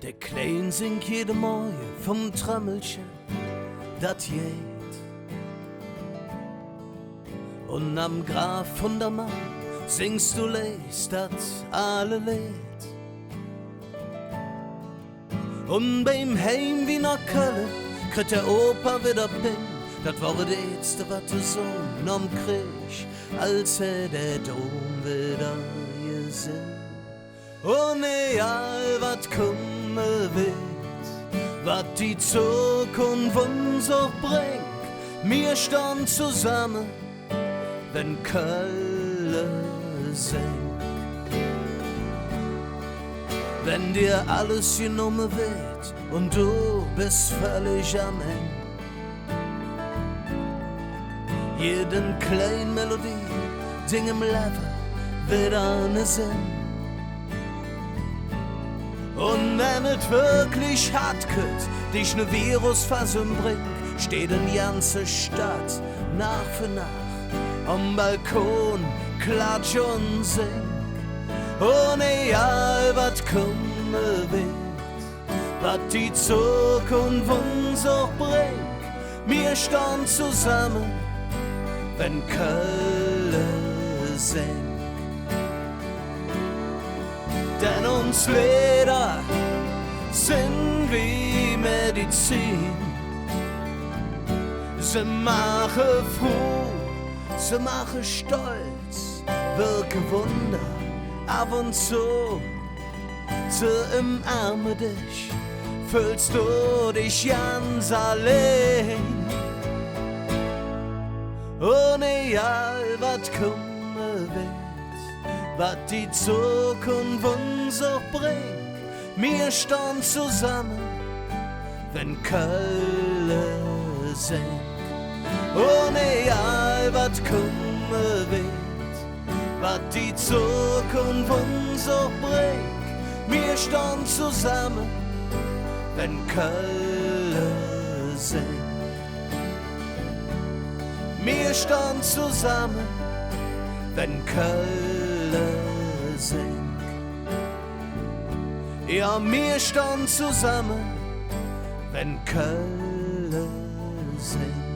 Der Klein singt jede Morgen vom Trommelchen, dat geht. Und am Grab von der Mann singst du leist dat alle Lied. Und beim Heimweh nach Köln kriegt der Opa wieder Ping. Dat war das Letzte, was der Sohn am Krieg, als der Dom wieder gesehen. Und egal, was kommen wird, was die Zukunft uns auch bringt, wir stehen zusammen, wenn Köln singt. Wenn dir alles genommen wird und du bist völlig am Ende, jeden kleinen Melodie, Ding im Leben wird eine Sinn. Und wenn es wirklich hart wird, dich ne Virusfassung bringt, steht die ganze Stadt Nacht für Nacht am Balkon, klatsch und sing. Und egal, was kommen wird, was die Zukunft uns auch bringt, wir stehen zusammen, wenn Köln singt. Denn uns Lieder sind wie Medizin. Sie machen froh, sie machen stolz, wirken Wunder ab und zu. Sie umarmen dich, fühlst du dich ganz allein. Und egal, was kommen wird, was die Zukunft uns auch bringt, wir stehen zusammen, wenn Köln singt. Und egal, was kommen wird, was die Zukunft uns auch bringt, wir stehen zusammen, wenn Köln singt. Wir stehen zusammen, wenn Köln singt. Ja, wir stehen zusammen, wenn Köln singt.